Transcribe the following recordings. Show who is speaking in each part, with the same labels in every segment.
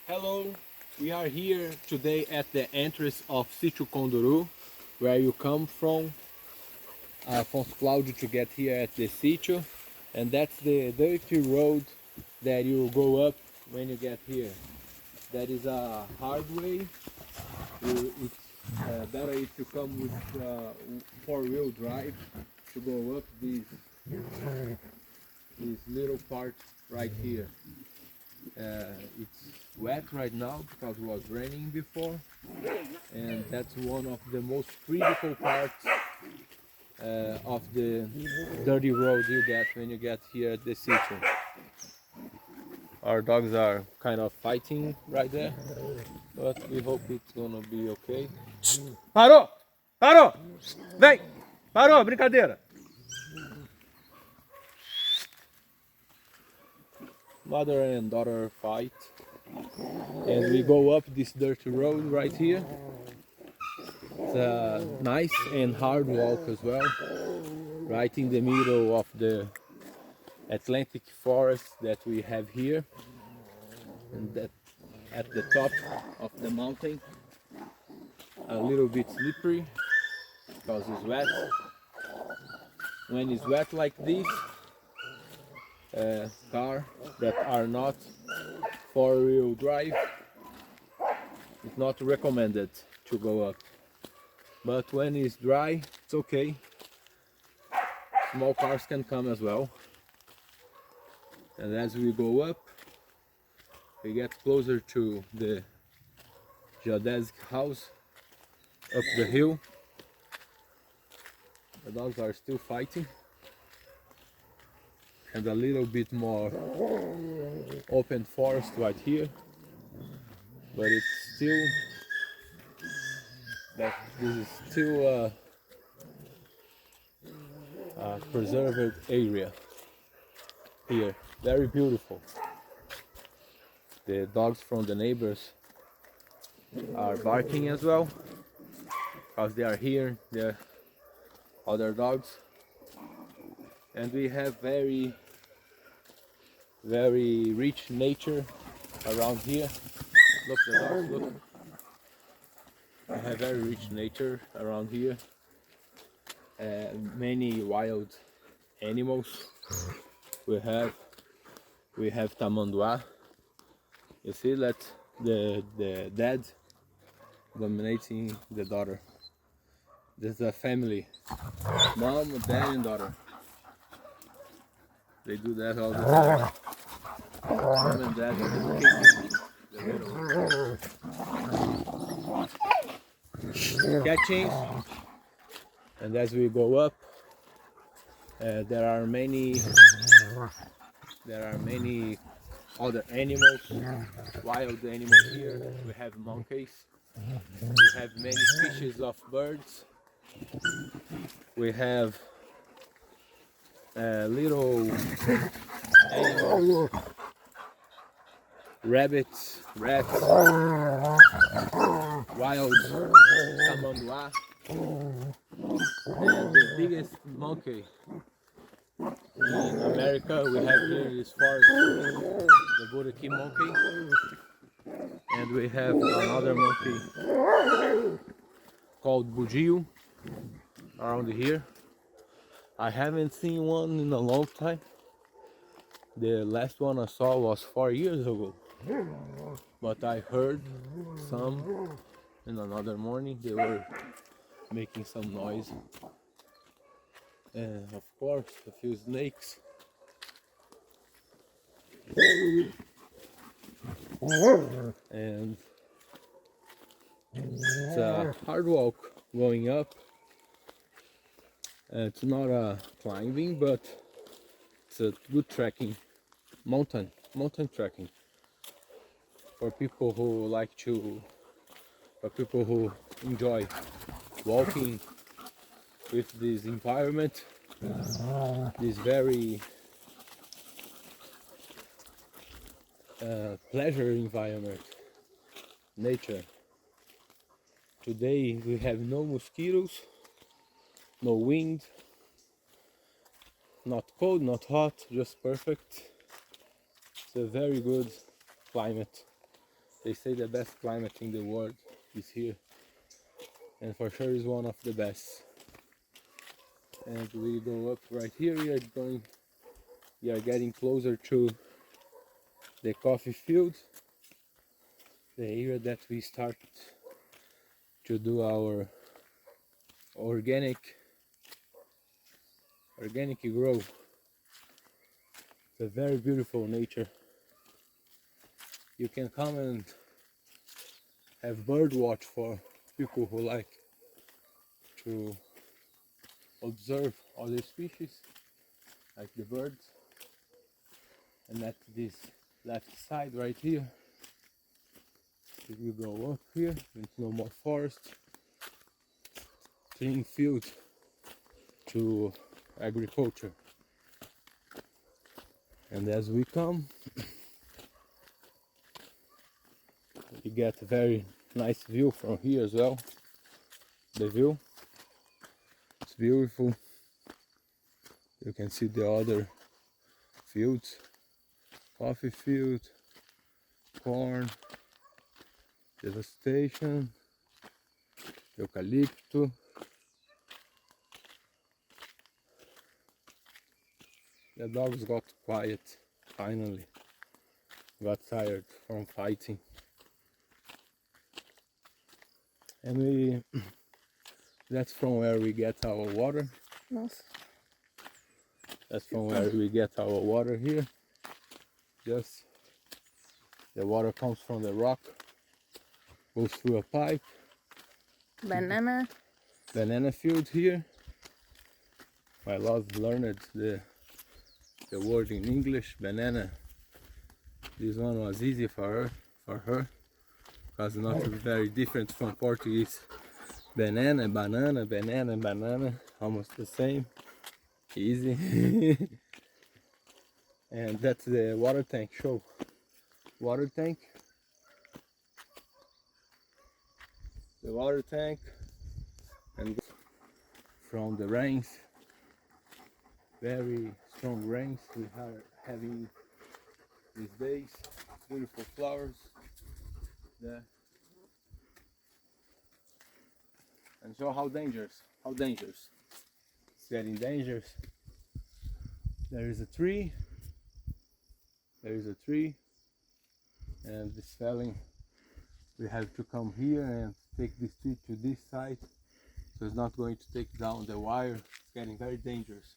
Speaker 1: Hello, we are here today at the entrance of Sítio Condurú, where you come from, Afonso Claudio, to get here at the sitio, and that's the dirty road that you go up when you get here. That is a hard way. It's better if you come with four-wheel drive to go up this little part right here. It's wet right now because it was raining before, and that's one of the most critical parts of the dirty road you get when you get here at the sitio. Our dogs are kind of fighting right there, but we hope it's gonna be okay. Parou! Parou! Vem! Parou, brincadeira! Mother and daughter fight, and we go up this dirty road right here. It's a nice and hard walk as well, right in the middle of the Atlantic forest that we have here, and that at the top of the mountain. A little bit slippery because it's wet. When it's wet like this, cars that are not four-wheel drive, it's not recommended to go up. But when it's dry, it's okay. Small cars can come as well. And as we go up, we get closer to the geodesic house up the hill. The dogs are still fighting, and a little bit more open forest right here, but it's still this is still a preserved area here. Very beautiful. The dogs from the neighbors are barking as well because they are here. They're other dogs, and we have very rich nature around here. Look, the dogs, look. We have very rich nature around here, many wild animals. We have tamanduá. You see that the dad dominating the daughter. This is a family, mom, dad, and daughter. They do that all the time. Mom and dad are educating the little catching. And as we go up, there are many other animals, wild animals here. We have monkeys. We have many species of birds. We have little animals, rabbits, rats, wild tamanduá, and the biggest monkey in America we have here in this forest, the Buraki monkey, and we have another monkey called budio around here. I haven't seen one in a long time. The last one I saw was 4 years ago, but I heard some in another morning. They were making some noise, and of course a few snakes. And it's a hard walk going up. It's not a climbing, but it's a good trekking, mountain trekking for people who enjoy walking with this environment, this very pleasure environment, nature. Today we have no mosquitoes, no wind, not cold, not hot, just perfect. It's a very good climate They say the best climate in the world is here, and for sure is one of the best. And we go up right here. We are getting closer to the coffee field, the area that we start to do our organic grow. It's a very beautiful nature. You can come and have bird watch for people who like to observe other species like the birds. And at this left side right here, if you go up here, it's no more forest, clean field to agriculture. And as we come, you get a very nice view from here as well. The view, it's beautiful. You can see the other fields, coffee field, corn, devastation, eucalypto. The dogs got quiet finally, got tired from fighting. And that's from where we get our water.
Speaker 2: Nossa.
Speaker 1: That's from where we get our water here. Just the water comes from the rock, goes through a pipe.
Speaker 2: Banana.
Speaker 1: Banana field here. My love learned the word in English, banana. This one was easy for her, because not very different from Portuguese. Banana, banana, banana, banana, almost the same. Easy. And that's the water tank. Show water tank. The water tank, and from the rains, very strong rains we are having these days. Beautiful flowers there. And so how dangerous, it's getting dangerous. There is a tree, and this felling, we have to come here and take this tree to this side, so it's not going to take down the wire. It's getting very dangerous.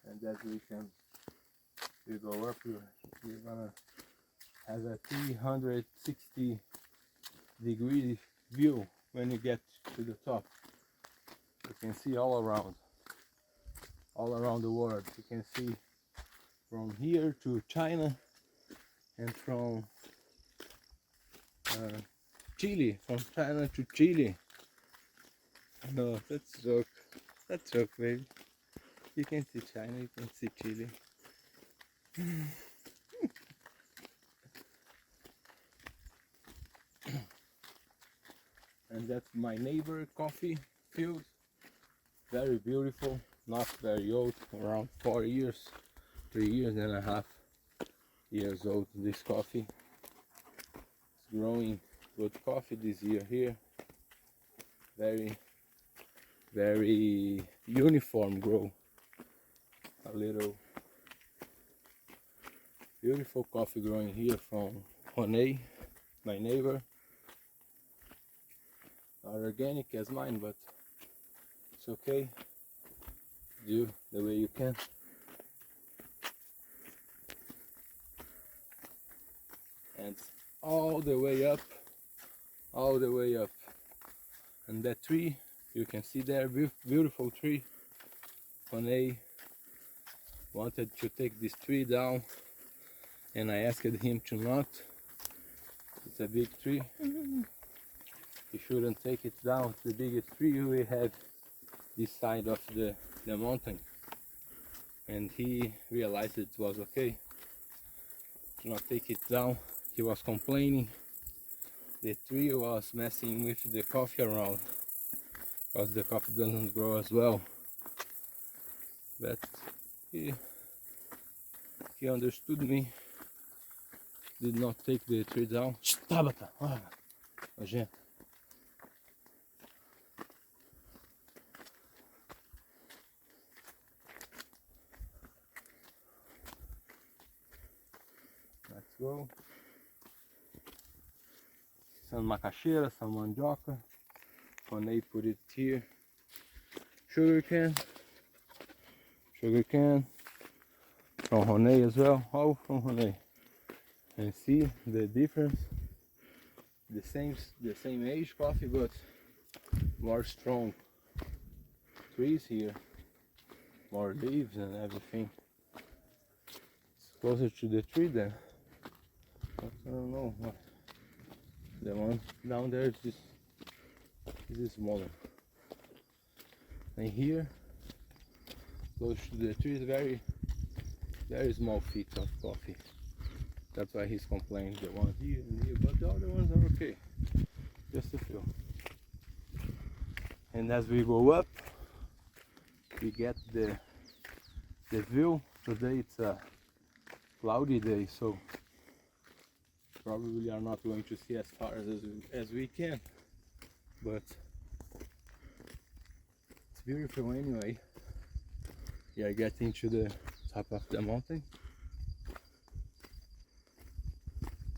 Speaker 1: And as we go up, we're gonna have a 360 degree view when you get to the top. You can see all around the world. You can see from here to China, and from Chile, from China to Chile. No, that's a joke, baby. You can see China, you can see Chile. And that's my neighbor coffee field. Very beautiful, not very old, around 4 years, 3.5 years old. This coffee is growing good coffee this year here. Very uniform grow. A little beautiful coffee growing here from Honey, my neighbor. Not organic as mine, but it's okay. Do the way you can. And all the way up. And that tree, you can see there, beautiful tree. Honey wanted to take this tree down, and I asked him to not. It's a big tree. You shouldn't take it down. It's the biggest tree we have this side of the mountain. And he realized it was okay to not take it down. He was complaining the tree was messing with the coffee around, because the coffee doesn't grow as well. But he He understood me. Did not take the tree down. Tabata! Ah, nojento. Let's go. Some macaxeira, some mandioca. Ronei put it here. Sugar cane. Sugar cane. From Ronei as well. All from Ronei. And see the difference. The same age coffee, but more strong trees here. More leaves and everything. It's closer to the tree then. But I don't know. The one down there is smaller. And here, close to the tree, is very small feet of coffee. That's why he's complaining. The one here and here, but the other ones are okay. Just a few. And as we go up, we get the view. Today it's a cloudy day, so probably are not going to see as far as we can. But it's beautiful anyway. We are getting to the top of the mountain.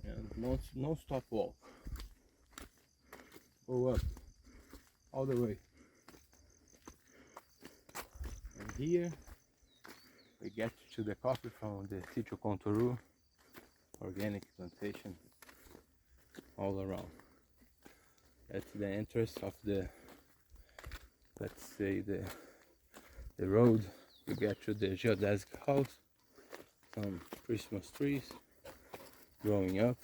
Speaker 1: And non-stop walk. Go up all the way. And here we get to the coffee from the SÍTIO CONDURÚ organic plantation all around. That's the entrance of the, let's say, the road. We get to the geodesic house. Some Christmas trees growing up.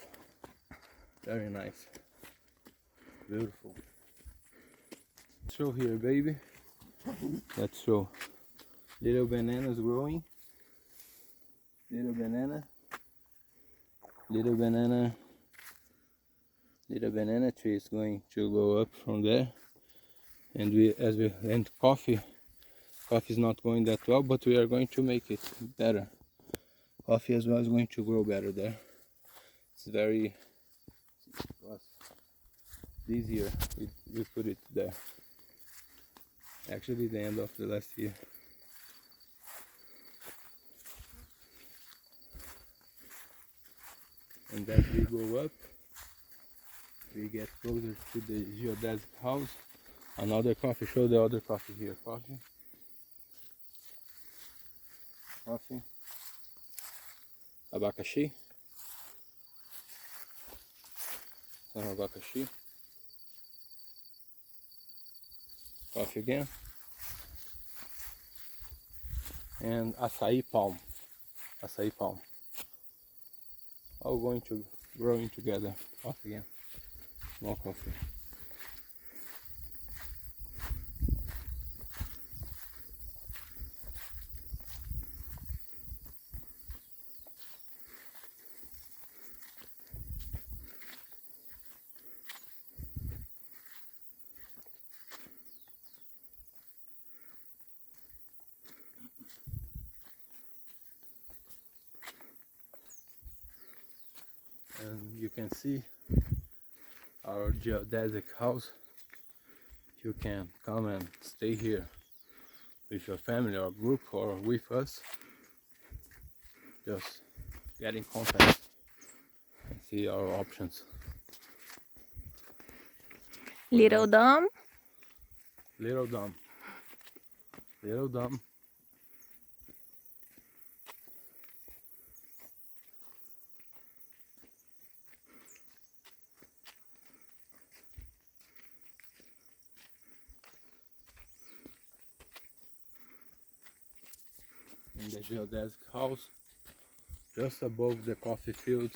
Speaker 1: Very nice. Beautiful. Show here, baby. Let's show. Little bananas growing. Little banana. Little banana tree is going to go up from there. And and coffee is not going that well, but we are going to make it better. Coffee as well is going to grow better there. It's this year we put it there. Actually the end of the last year. And as we go up, we get closer to the geodesic house. Another coffee. Show the other coffee here. Coffee. Abacaxi. Some abacaxi. Coffee again. And açaí palm. All going to growing together. Coffee again. More coffee. And you can see our geodesic house. You can come and stay here with your family or group or with us. Just get in contact and see our options.
Speaker 2: Little dome.
Speaker 1: Little dome. In the geodesic house, just above the coffee field,